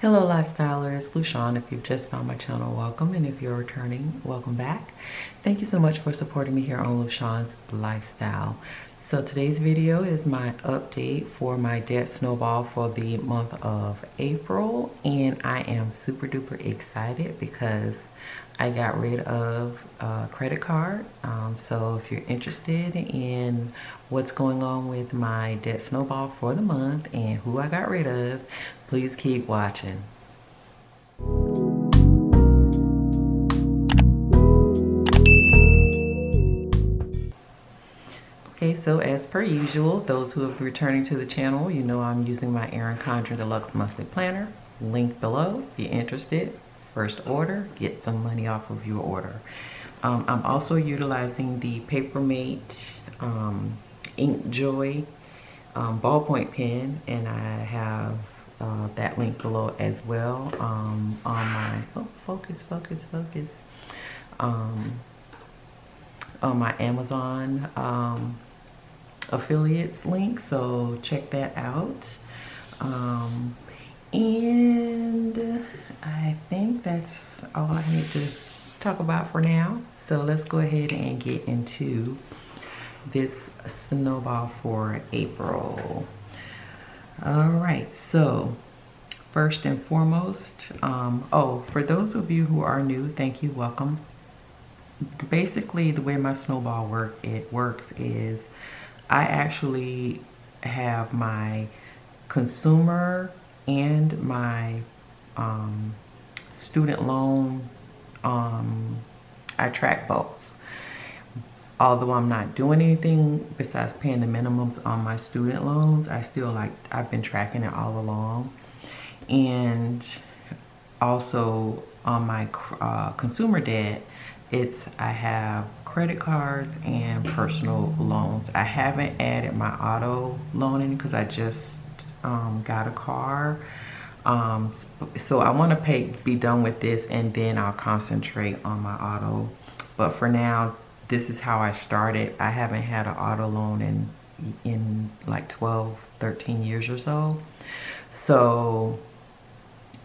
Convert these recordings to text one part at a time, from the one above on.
Hello lifestylers, Lushawn. If you've just found my channel, welcome, and if you're returning, welcome back. Thank you so much for supporting me here on Lushawn's Lifestyle. So today's video is my update for my debt snowball for the month of April, and I am super duper excited because I got rid of a credit card. So if you're interested in what's going on with my debt snowball for the month and who I got rid of, please keep watching. Okay, so as per usual, those who have been returning to the channel, you know I'm using my Erin Condren Deluxe monthly planner. Link below if you're interested. First order, get some money off of your order. I'm also utilizing the Papermate Ink Joy ballpoint pen, and I have that link below as well on my on my Amazon affiliates link, so check that out. And I think that's all I need to talk about for now. So let's go ahead and get into this snowball for April. All right, so first and foremost, for those of you who are new, thank you, welcome. Basically, the way my snowball works is I actually have my consumer and my student loan. I track both. Although I'm not doing anything besides paying the minimums on my student loans, I've been tracking it all along. And also on my consumer debt, I have credit cards and personal loans. I haven't added my auto loaning because I just got a car. So I want to be done with this, and then I'll concentrate on my auto. But for now, this is how I started. I haven't had an auto loan in like 12, 13 years or so. So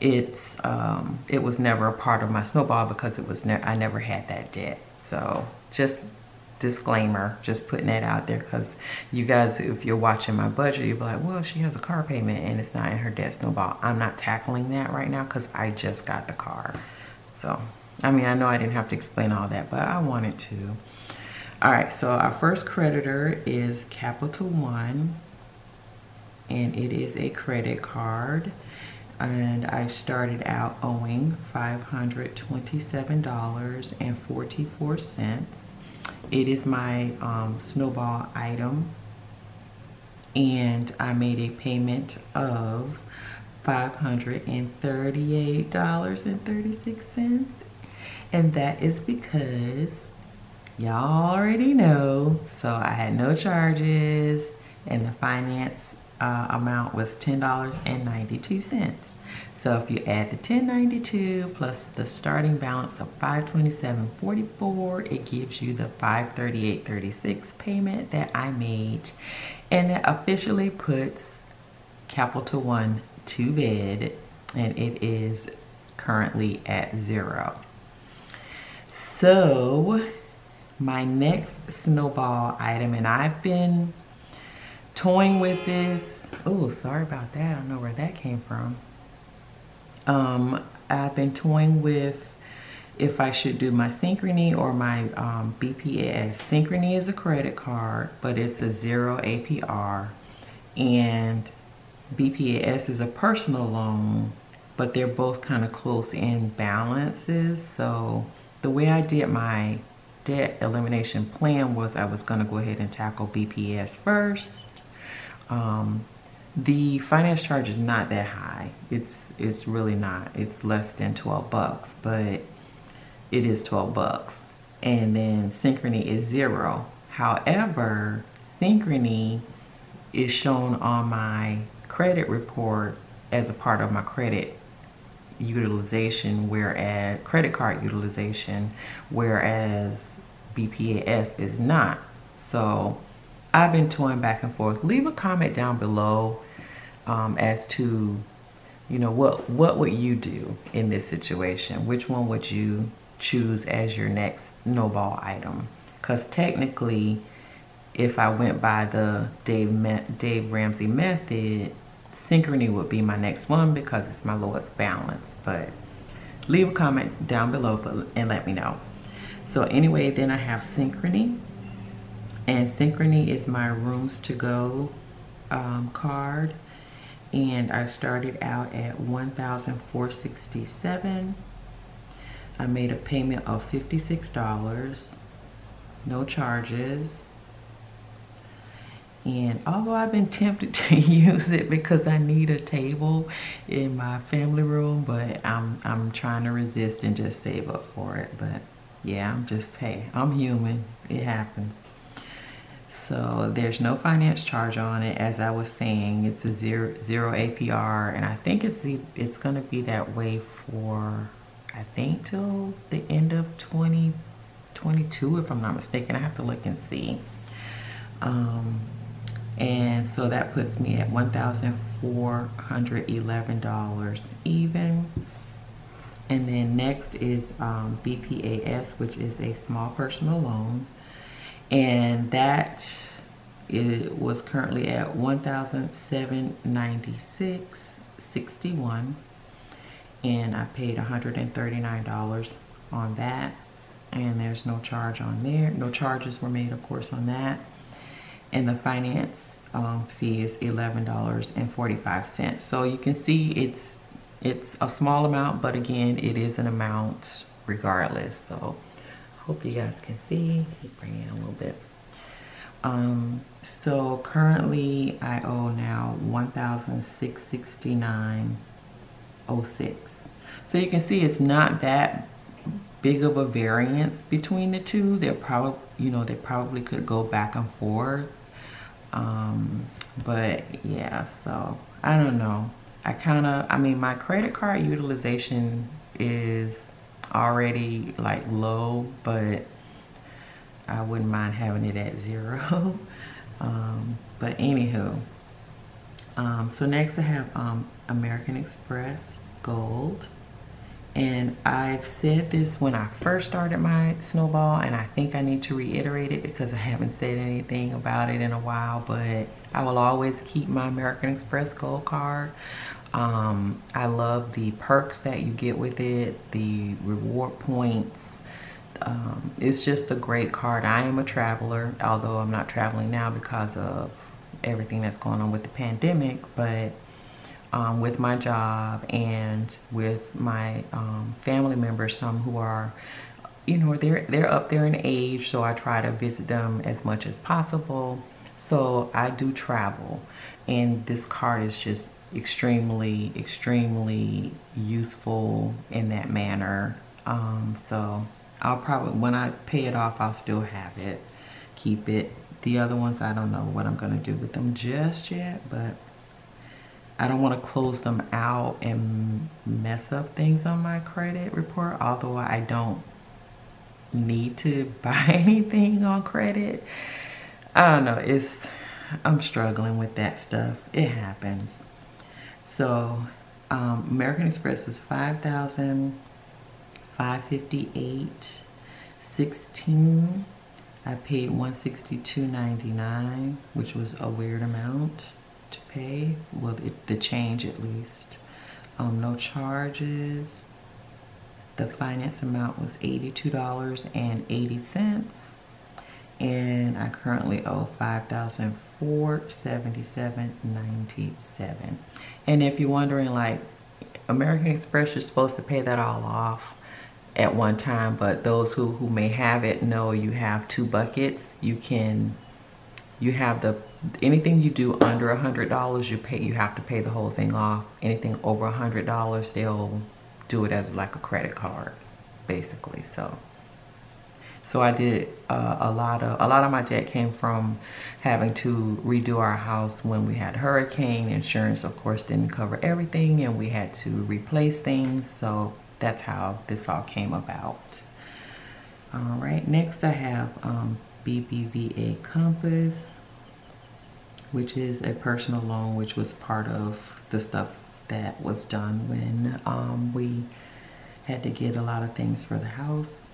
it was never a part of my snowball because I never had that debt. So just disclaimer, just putting that out there, because you guys, if you're watching my budget, you'll be like, well, she has a car payment and it's not in her debt snowball. I'm not tackling that right now because I just got the car. So I mean, I know I didn't have to explain all that, but I wanted to. All right, so our first creditor is Capital One, and it is a credit card. And I started out owing $527.44. It is my snowball item, and I made a payment of $538.36. And that is because y'all already know, so I had no charges, and the finance amount was $10.92. So if you add the $10.92 plus the starting balance of $527.44, it gives you the $538.36 payment that I made, and that officially puts Capital One to bed, and it is currently at 0. So my next snowball item, and I've been toying with this. Oh, sorry about that. I don't know where that came from. I've been toying with if I should do my Synchrony or my BPS. Synchrony is a credit card, but it's a 0 APR, and BPS is a personal loan, but they're both kind of close in balances. So the way I did my debt elimination plan was I was going to go ahead and tackle BPS first. The finance charge is not that high. It's really not. It's less than 12 bucks, but it is 12 bucks. And then Synchrony is 0. However, Synchrony is shown on my credit report as a part of my credit utilization, whereas credit card utilization, whereas BPAS is not. So I've been toying back and forth. Leave a comment down below as to You know, what would you do in this situation? Which one would you choose as your next snowball item? Because technically, if I went by the Dave Ramsey method, Synchrony would be my next one because it's my lowest balance. But leave a comment down below and let me know. So anyway, then I have Synchrony. And Synchrony is my rooms to go card. And I started out at $1,467. I made a payment of $56, no charges. And although I've been tempted to use it because I need a table in my family room, but I'm trying to resist and just save up for it. But yeah, hey, I'm human. It happens. So there's no finance charge on it. As I was saying, it's a zero APR, and I think it's gonna be that way for, I think, till the end of 2022, if I'm not mistaken. I have to look and see. And so that puts me at $1,411 even. And then next is BPAS, which is a small personal loan. And that it was currently at $1,796.61. And I paid $139 on that. And there's no charge on there. No charges were made, of course, on that. And the finance fee is $11.45. So you can see it's a small amount, but again, it is an amount regardless. So hope you guys can see. Bring it in a little bit. So currently I owe now $1,669.06. So you can see it's not that big of a variance between the two. They're probably, you know, they probably could go back and forth. But yeah, so I don't know. I mean, my credit card utilization is already like low, but I wouldn't mind having it at 0. But anywho, so next I have American Express Gold. And I've said this when I first started my Snowball, and I think I need to reiterate it because I haven't said anything about it in a while, but I will always keep my American Express Gold card. I love the perks that you get with it, the reward points. It's just a great card. I am a traveler, although I'm not traveling now because of everything that's going on with the pandemic, but with my job and with my family members, some who are, you know, they're up there in age, so I try to visit them as much as possible. So I do travel, and this card is just extremely useful in that manner. So I'll probably, when I pay it off, I'll still have it, keep it. The other ones, I don't know what I'm gonna do with them just yet, but I don't want to close them out and mess up things on my credit report, although I don't need to buy anything on credit. I don't know, I'm struggling with that stuff. It happens. So American Express is $5,558.16. I paid $162.99, which was a weird amount to pay. Well, the change at least. No charges. The finance amount was $82.80, and I currently owe $5,477.97. And if you're wondering, like, American Express, you're supposed to pay that all off at one time, but those who may have it know you have two buckets. You have anything you do under $100, you have to pay the whole thing off. Anything over $100, they'll do it as like a credit card, basically. So I did a lot of my debt came from having to redo our house when we had hurricane. Insurance, of course, didn't cover everything, and we had to replace things. So that's how this all came about. All right, next I have BBVA Compass, which is a personal loan, which was part of the stuff that was done when we had to get a lot of things for the house.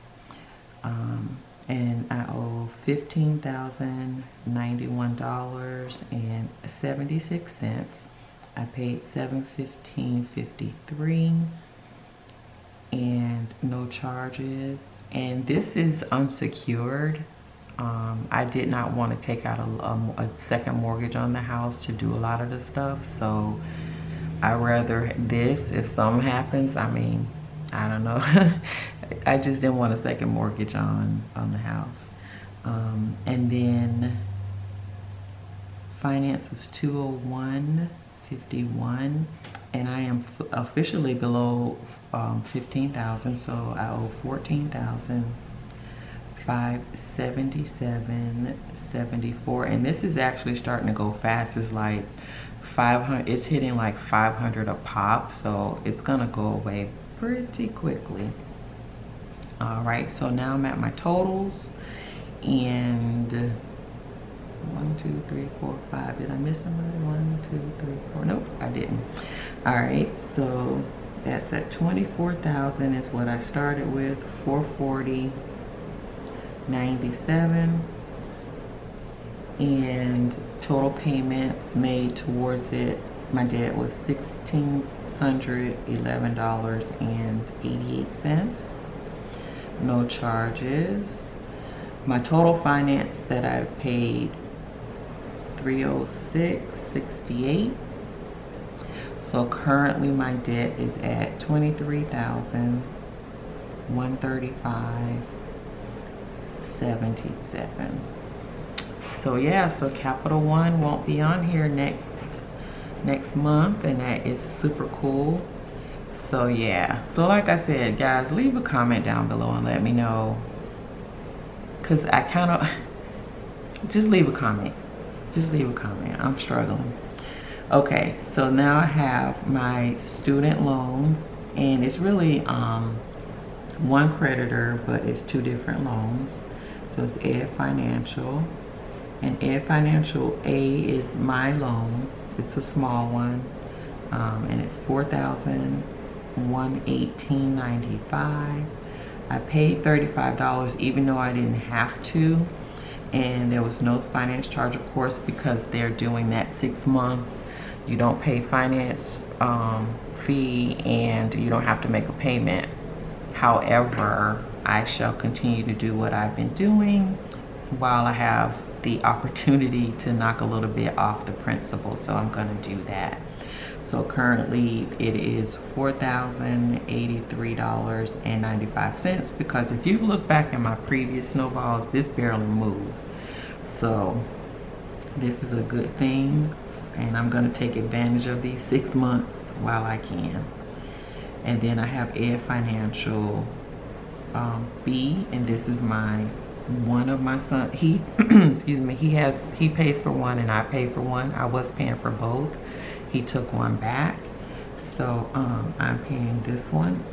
And I owe $15,091.76. I paid $715.53 and no charges. And this is unsecured. I did not want to take out a second mortgage on the house to do a lot of the stuff, so I rather this. If something happens, I mean, I don't know. I just didn't want a second mortgage on the house. And then finance is $201.51, and I am officially below 15,000, so I owe 14,577.74, and this is actually starting to go fast. It's like 500. It's hitting like 500 a pop, so it's gonna go away pretty quickly. All right, so now I'm at my totals, and 1, 2, 3, 4, 5. Did I miss somebody? 1, 2, 3, 4. Nope, I didn't. All right, so that's at 24,000 is what I started with. 440.97, and total payments made towards it, my debt was $1,611.88. No charges. My total finance that I paid is $306.68. So currently my debt is at $23,135.77. So yeah, so Capital One won't be on here next month, and that is super cool. So yeah, so like I said, guys, leave a comment down below and let me know, because I kind of just leave a comment. I'm struggling. Okay, so now I have my student loans, and it's really one creditor, but it's two different loans. So it's Ed Financial, and Ed Financial A is my loan. It's a small one, and it's $4,118.95. I paid $35 even though I didn't have to, and there was no finance charge, of course, because they're doing that 6-month. You don't pay finance fee, and you don't have to make a payment. However, I shall continue to do what I've been doing while I have the opportunity to knock a little bit off the principal, so I'm going to do that. So currently it is $4,083.95, because if you look back in my previous snowballs, this barely moves. So this is a good thing, and I'm going to take advantage of these 6 months while I can. And then I have Ed Financial B, and this is one of my son. He excuse me, he pays for one and I pay for one. I was paying for both. He took one back, so I'm paying this one,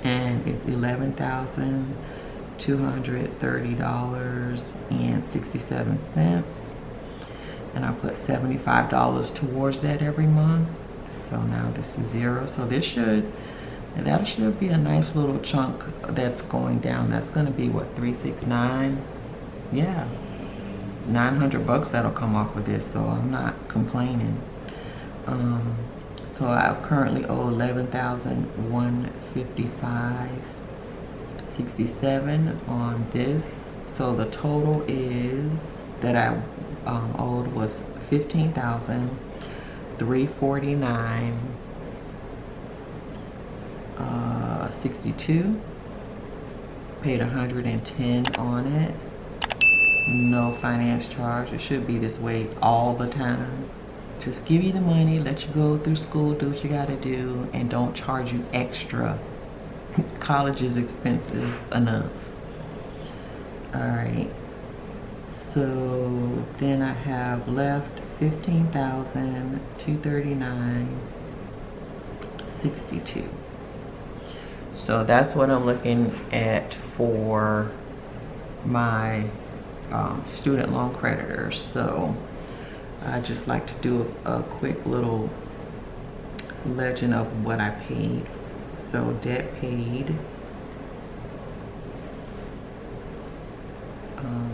and it's $11,230.67, and I put $75 towards that every month. So now this is 0. So that should be a nice little chunk that's going down. That's going to be what, 369? Yeah, 900 bucks that'll come off of this, so I'm not complaining. So I currently owe $11,155.67 on this. So the total is that I owed was $15,349.62. Paid $110 on it. No finance charge. It should be this way all the time. Just give you the money, let you go through school, do what you gotta do, and don't charge you extra. College is expensive enough. All right, so then I have left $15,239.62. So that's what I'm looking at for my student loan creditors. So I just like to do a quick little legend of what I paid. So debt paid.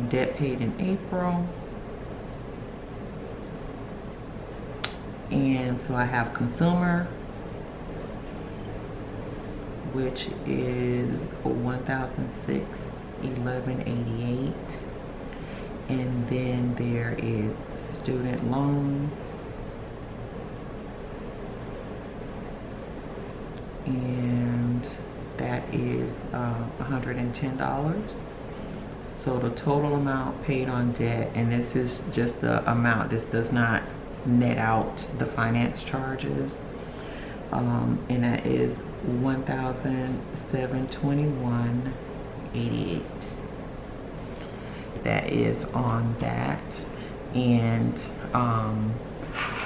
Debt paid in April. And so I have consumer, which is $1,611.88, and then there is student loan, and that is $110. So the total amount paid on debt, and this is just the amount, this does not net out the finance charges, and that is $1,721.88. That is on that. And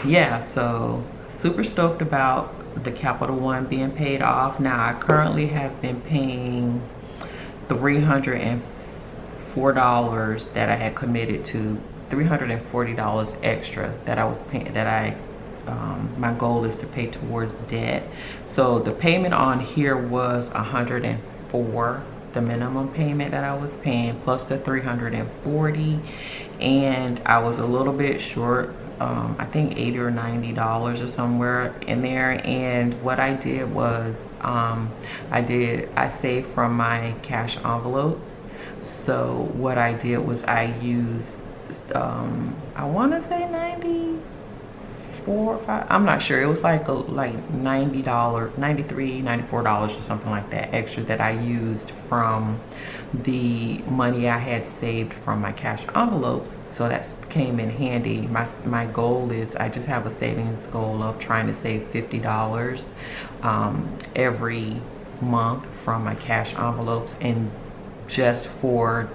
yeah, so super stoked about the Capital One being paid off. Now I currently have been paying $304 that I had committed to, $340 extra that I was paying, that my goal is to pay towards debt. So the payment on here was $104, the minimum payment that I was paying, plus the $340, and I was a little bit short, I think $80 or $90 or somewhere in there. And what I did was I saved from my cash envelopes. So what I did was I used I want to say 94 or 5, I'm not sure, it was like $90, $93, $94 or something like that extra that I used from the money I had saved from my cash envelopes. So that came in handy. My goal is, I just have a savings goal of trying to save $50 every month from my cash envelopes, and just for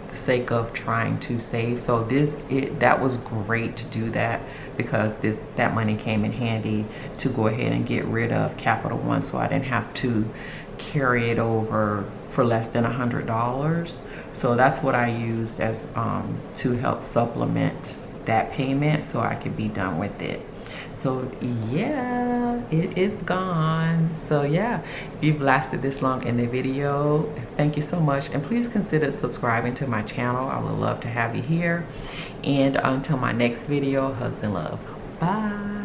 the sake of trying to save. So that was great to do that, because that money came in handy to go ahead and get rid of Capital One, so I didn't have to carry it over for less than $100. So that's what I used as to help supplement that payment so I could be done with it. So yeah, it is gone. So yeah, if you've lasted this long in the video, thank you so much, and please consider subscribing to my channel. I would love to have you here. And until my next video, hugs and love. Bye.